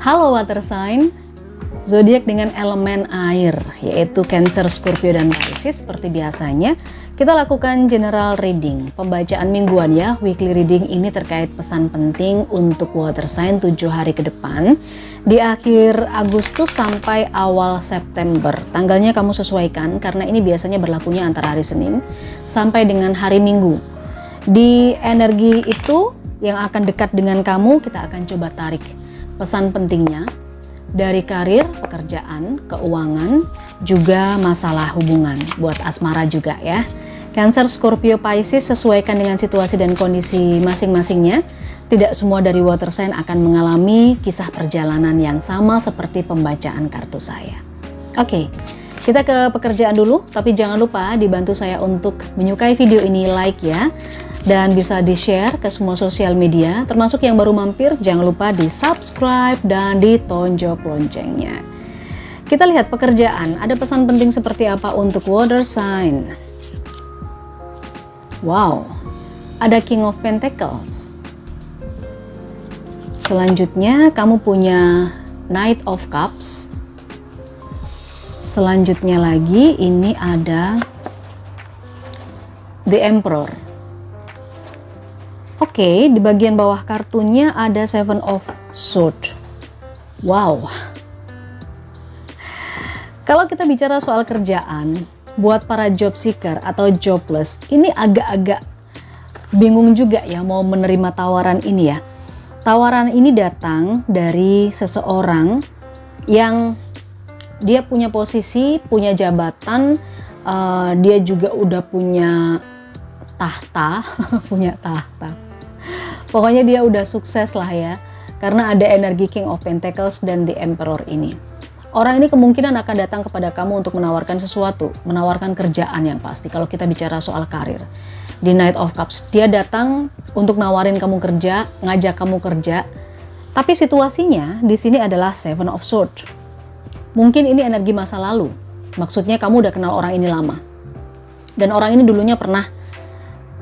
Halo water sign, zodiak dengan elemen air yaitu Cancer, Scorpio, dan Pisces. Seperti biasanya kita lakukan general reading, pembacaan mingguan ya. Weekly reading ini terkait pesan penting untuk water sign 7 hari ke depan di akhir Agustus sampai awal September. Tanggalnya kamu sesuaikan karena ini biasanya berlakunya antara hari Senin sampai dengan hari Minggu. Di energi itu yang akan dekat dengan kamu, kita akan coba tarik pesan pentingnya dari karir, pekerjaan, keuangan, juga masalah hubungan, buat asmara juga ya. Cancer, Scorpio, Pisces sesuaikan dengan situasi dan kondisi masing-masingnya. Tidak semua dari water sign akan mengalami kisah perjalanan yang sama seperti pembacaan kartu saya. Oke, kita ke pekerjaan dulu, tapi jangan lupa dibantu saya untuk menyukai video ini, like ya. Dan bisa di-share ke semua sosial media, termasuk yang baru mampir, jangan lupa di-subscribe dan ditonjok loncengnya. Kita lihat pekerjaan, ada pesan penting seperti apa untuk water sign. Wow, ada King of Pentacles. Selanjutnya kamu punya Knight of Cups. Selanjutnya lagi ini ada The Emperor. Oke, di bagian bawah kartunya ada Seven of Swords. Wow. Kalau kita bicara soal kerjaan, buat para job seeker atau jobless, ini agak-agak bingung juga ya mau menerima tawaran ini ya. Tawaran ini datang dari seseorang yang dia punya posisi, punya jabatan, dia juga udah punya tahta, punya tahta. Pokoknya dia udah sukses lah ya, karena ada energi King of Pentacles dan The Emperor ini. Orang ini kemungkinan akan datang kepada kamu untuk menawarkan sesuatu, menawarkan kerjaan yang pasti. Kalau kita bicara soal karir, di Knight of Cups, dia datang untuk nawarin kamu kerja, ngajak kamu kerja. Tapi situasinya di sini adalah Seven of Swords. Mungkin ini energi masa lalu, maksudnya kamu udah kenal orang ini lama. Dan orang ini dulunya pernah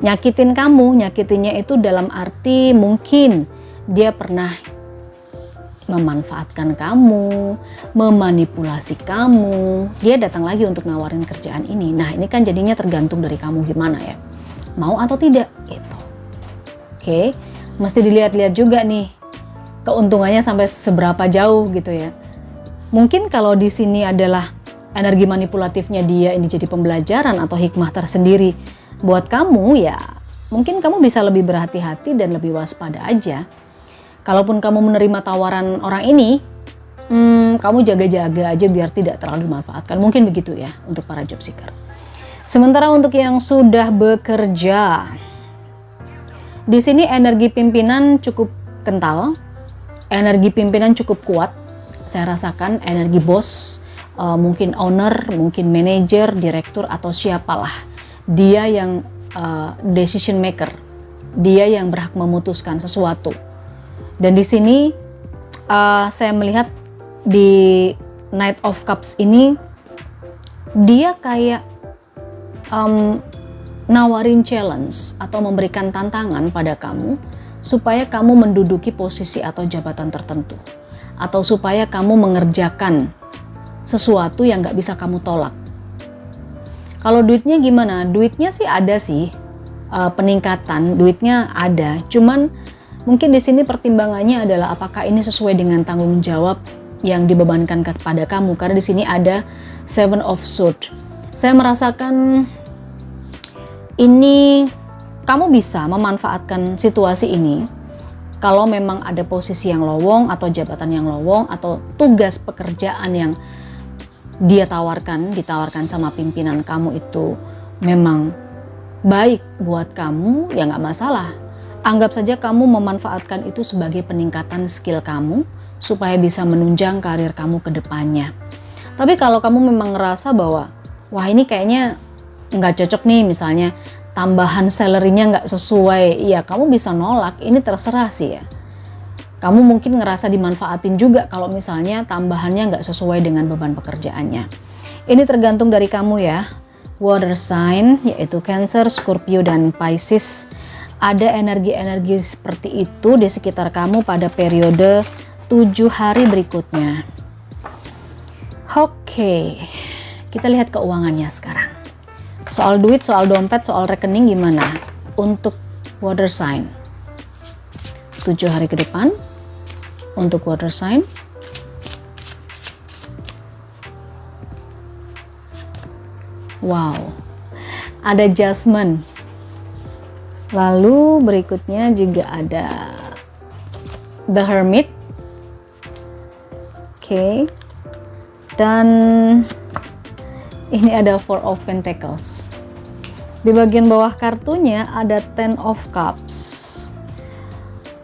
nyakitin kamu, nyakitinnya itu dalam arti mungkin dia pernah memanfaatkan kamu, memanipulasi kamu. Dia datang lagi untuk nawarin kerjaan ini. Nah, ini kan jadinya tergantung dari kamu gimana ya. Mau atau tidak gitu. Oke, mesti dilihat-lihat juga nih keuntungannya sampai seberapa jauh gitu ya. Mungkin kalau di sini adalah energi manipulatifnya dia ini jadi pembelajaran atau hikmah tersendiri buat kamu ya, mungkin kamu bisa lebih berhati-hati dan lebih waspada aja. Kalaupun kamu menerima tawaran orang ini, kamu jaga-jaga aja biar tidak terlalu dimanfaatkan. Mungkin begitu ya untuk para job seeker. Sementara untuk yang sudah bekerja, di sini energi pimpinan cukup kental, energi pimpinan cukup kuat. Saya rasakan energi bos, mungkin owner, mungkin manajer, direktur atau siapalah. Dia yang decision maker, dia yang berhak memutuskan sesuatu. Dan di sini saya melihat di Knight of Cups ini dia kayak nawarin challenge atau memberikan tantangan pada kamu supaya kamu menduduki posisi atau jabatan tertentu, atau supaya kamu mengerjakan sesuatu yang gak bisa kamu tolak. Kalau duitnya gimana? Duitnya sih ada sih, peningkatan duitnya ada. Cuman mungkin di sini pertimbangannya adalah apakah ini sesuai dengan tanggung jawab yang dibebankan kepada kamu. Karena di sini ada Seven of Swords. Saya merasakan ini kamu bisa memanfaatkan situasi ini kalau memang ada posisi yang lowong atau jabatan yang lowong atau tugas pekerjaan yang ditawarkan sama pimpinan kamu itu memang baik buat kamu, ya nggak masalah. Anggap saja kamu memanfaatkan itu sebagai peningkatan skill kamu supaya bisa menunjang karir kamu ke depannya. Tapi kalau kamu memang ngerasa bahwa wah ini kayaknya nggak cocok nih, misalnya tambahan salary-nya nggak sesuai, ya kamu bisa nolak, ini terserah sih ya. Kamu mungkin ngerasa dimanfaatin juga kalau misalnya tambahannya nggak sesuai dengan beban pekerjaannya. Ini tergantung dari kamu ya. Water sign yaitu Cancer, Scorpio, dan Pisces. ada energi-energi seperti itu di sekitar kamu pada periode 7 hari berikutnya. Oke, kita lihat keuangannya sekarang. Soal duit, soal dompet, soal rekening gimana untuk water sign? 7 hari ke depan untuk water sign. Wow, ada Judgment. Lalu berikutnya juga ada The Hermit. Oke. Dan ini ada Four of Pentacles. Di bagian bawah kartunya ada Ten of Cups.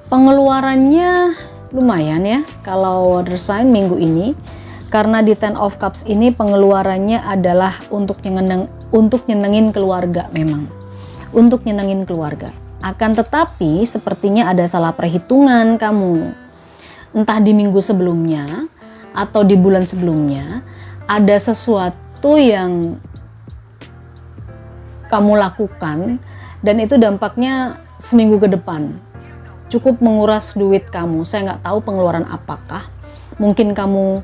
Pengeluarannya lumayan ya kalau water sign minggu ini. Karena di Ten of Cups ini pengeluarannya adalah untuk nyenengin keluarga memang. Untuk nyenengin keluarga. Akan tetapi sepertinya ada salah perhitungan kamu. Entah di minggu sebelumnya atau di bulan sebelumnya ada sesuatu yang kamu lakukan dan itu dampaknya seminggu ke depan. Cukup menguras duit kamu. Saya nggak tahu pengeluaran apakah. Mungkin kamu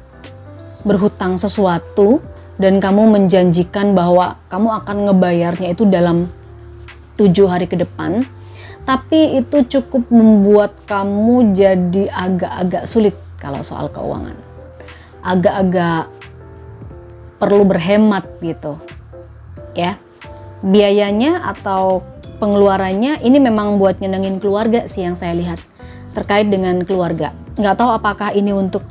berhutang sesuatu dan kamu menjanjikan bahwa kamu akan ngebayarnya itu dalam 7 hari ke depan, tapi itu cukup membuat kamu jadi agak-agak sulit kalau soal keuangan, agak-agak perlu berhemat gitu ya. Biayanya atau pengeluarannya ini memang buat nyenengin keluarga sih yang saya lihat, terkait dengan keluarga. Nggak tahu apakah ini untuk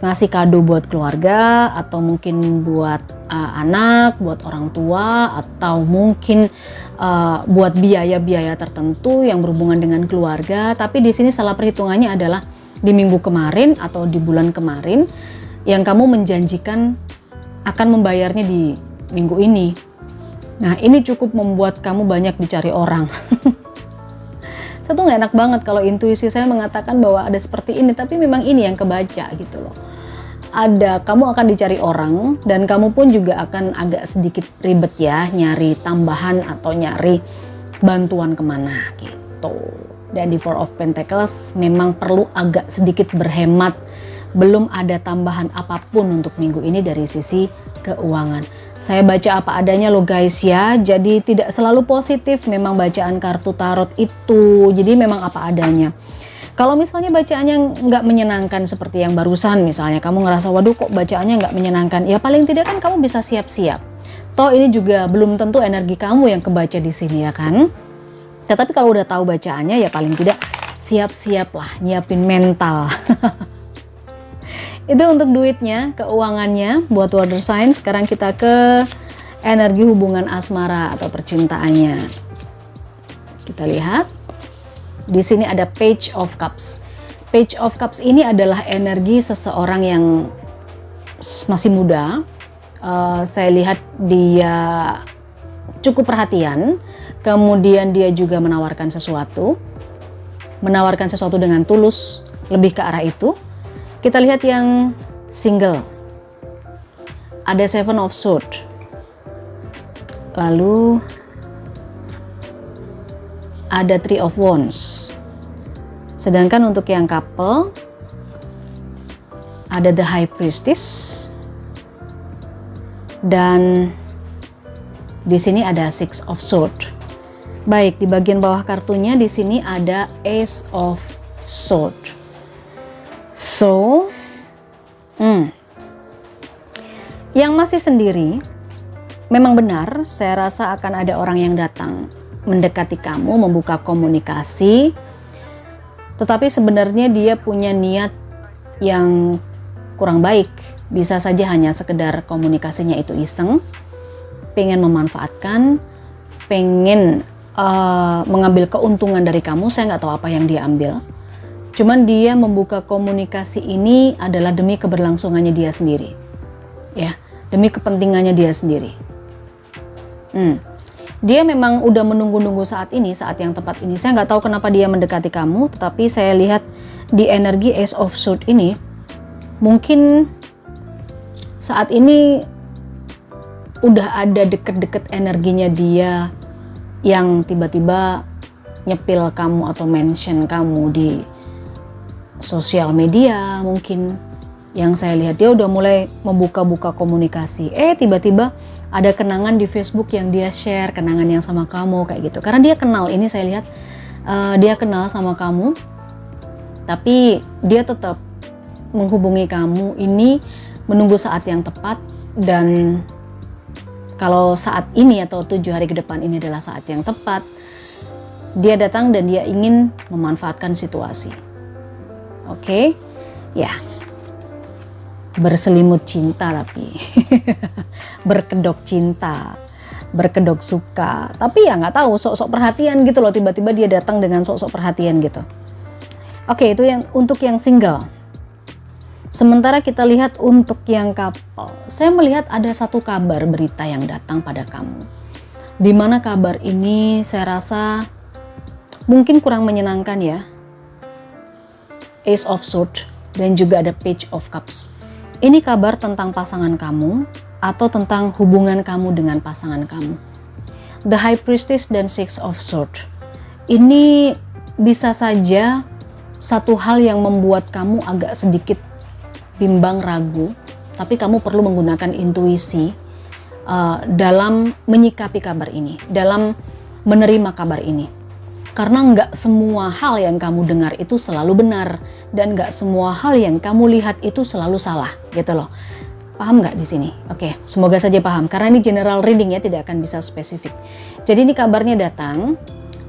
ngasih kado buat keluarga, atau mungkin buat anak, buat orang tua, atau mungkin buat biaya-biaya tertentu yang berhubungan dengan keluarga. Tapi di sini salah perhitungannya adalah di minggu kemarin atau di bulan kemarin yang kamu menjanjikan akan membayarnya di minggu ini. Nah, ini cukup membuat kamu banyak dicari orang. Saya tuh nggak enak banget kalau intuisi saya mengatakan bahwa ada seperti ini, tapi memang ini yang kebaca gitu loh. Kamu akan dicari orang dan kamu pun juga akan agak sedikit ribet ya, nyari tambahan atau nyari bantuan kemana gitu. Dan di Four of Pentacles memang perlu agak sedikit berhemat. Belum ada tambahan apapun untuk minggu ini dari sisi keuangan. Saya baca apa adanya loh guys ya, jadi tidak selalu positif memang bacaan kartu tarot itu, jadi memang apa adanya. Kalau misalnya bacaannya nggak menyenangkan seperti yang barusan, misalnya kamu ngerasa waduh kok bacaannya nggak menyenangkan, ya paling tidak kan kamu bisa siap-siap. Toh ini juga belum tentu energi kamu yang kebaca di sini ya kan. Tetapi kalau udah tahu bacaannya ya paling tidak siap-siap lah, nyiapin mental. Itu untuk duitnya, keuangannya buat water sign. Sekarang kita ke energi hubungan asmara atau percintaannya. Kita lihat. Di sini ada Page of Cups. Page of Cups ini adalah energi seseorang yang masih muda. Saya lihat dia cukup perhatian. Kemudian dia juga menawarkan sesuatu dengan tulus, lebih ke arah itu. Kita lihat yang single. Ada Seven of Swords. Lalu ada Three of Wands. Sedangkan untuk yang couple ada The High Priestess. Dan di sini ada Six of Swords. Baik, di bagian bawah kartunya di sini ada Ace of Swords. So, yang masih sendiri, memang benar, saya rasa akan ada orang yang datang mendekati kamu, membuka komunikasi, tetapi sebenarnya dia punya niat yang kurang baik. Bisa saja hanya sekedar komunikasinya itu iseng, pengen memanfaatkan, pengen mengambil keuntungan dari kamu. Saya nggak tahu apa yang dia ambil. Cuman dia membuka komunikasi ini adalah demi keberlangsungannya dia sendiri, ya, demi kepentingannya dia sendiri. Dia memang udah menunggu-nunggu saat ini, saat yang tepat ini. Saya nggak tahu kenapa dia mendekati kamu, tetapi saya lihat di energi Ace of Swords ini, mungkin saat ini udah ada deket-deket energinya dia yang tiba-tiba nyepil kamu atau mention kamu di sosial media mungkin. Yang saya lihat dia udah mulai membuka-buka komunikasi. Tiba-tiba ada kenangan di Facebook yang dia share, kenangan yang sama kamu kayak gitu. Karena dia kenal, ini saya lihat dia kenal sama kamu, tapi dia tetap menghubungi kamu ini menunggu saat yang tepat. Dan kalau saat ini atau 7 hari ke depan ini adalah saat yang tepat, dia datang dan dia ingin memanfaatkan situasi. Oke, ya. Berselimut cinta tapi berkedok cinta, berkedok suka, tapi ya nggak tahu, sok-sok perhatian gitu loh, tiba-tiba dia datang dengan sok-sok perhatian gitu. Oke, itu yang untuk yang single. Sementara kita lihat untuk yang couple, saya melihat ada satu kabar berita yang datang pada kamu, dimana kabar ini saya rasa mungkin kurang menyenangkan ya. Ace of Swords dan juga ada Page of Cups. Ini kabar tentang pasangan kamu atau tentang hubungan kamu dengan pasangan kamu. The High Priestess dan Six of Swords. Ini bisa saja satu hal yang membuat kamu agak sedikit bimbang, ragu, tapi kamu perlu menggunakan intuisi dalam menyikapi kabar ini, dalam menerima kabar ini. Karena nggak semua hal yang kamu dengar itu selalu benar, dan nggak semua hal yang kamu lihat itu selalu salah, gitu loh. Paham nggak di sini? Oke, semoga saja paham. Karena ini general reading ya, tidak akan bisa spesifik. Jadi ini kabarnya datang,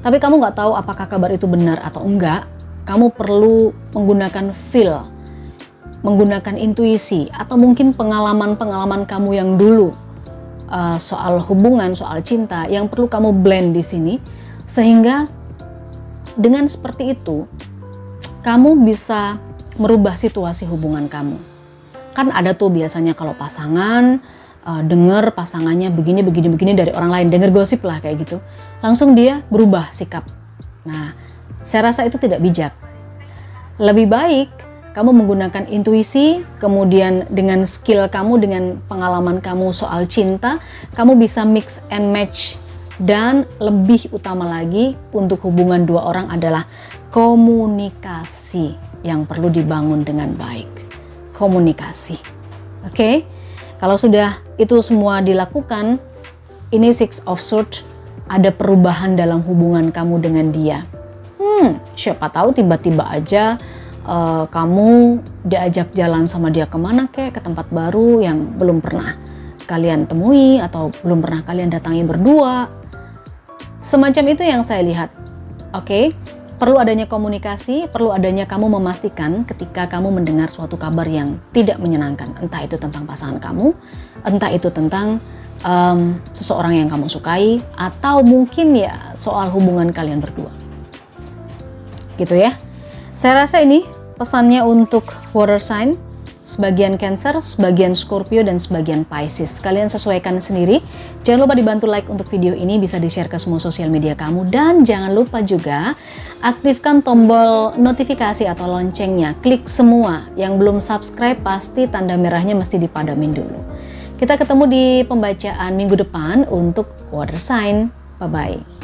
tapi kamu nggak tahu apakah kabar itu benar atau enggak. Kamu perlu menggunakan feel, menggunakan intuisi, atau mungkin pengalaman-pengalaman kamu yang dulu soal hubungan, soal cinta, yang perlu kamu blend di sini, sehingga dengan seperti itu, kamu bisa merubah situasi hubungan kamu. Kan ada tuh biasanya kalau pasangan dengar pasangannya begini dari orang lain, dengar gosip lah kayak gitu, langsung dia berubah sikap. Nah, saya rasa itu tidak bijak. Lebih baik kamu menggunakan intuisi, kemudian dengan skill kamu, dengan pengalaman kamu soal cinta, kamu bisa mix and match. Dan lebih utama lagi untuk hubungan dua orang adalah komunikasi yang perlu dibangun dengan baik. Komunikasi. Oke? Kalau sudah itu semua dilakukan, ini Six of Swords, ada perubahan dalam hubungan kamu dengan dia. Siapa tahu tiba-tiba aja kamu diajak jalan sama dia kemana kek, ke tempat baru yang belum pernah kalian temui atau belum pernah kalian datangi berdua. Semacam itu yang saya lihat. Oke, perlu adanya komunikasi, perlu adanya kamu memastikan ketika kamu mendengar suatu kabar yang tidak menyenangkan. Entah itu tentang pasangan kamu, entah itu tentang seseorang yang kamu sukai, atau mungkin ya soal hubungan kalian berdua. Gitu ya. Saya rasa ini pesannya untuk water sign. Sebagian Cancer, sebagian Scorpio, dan sebagian Pisces. Kalian sesuaikan sendiri. Jangan lupa dibantu like untuk video ini, bisa di-share ke semua sosial media kamu. Dan jangan lupa juga aktifkan tombol notifikasi atau loncengnya. Klik semua. Yang belum subscribe pasti tanda merahnya mesti dipadamin dulu. Kita ketemu di pembacaan minggu depan untuk water sign. Bye-bye.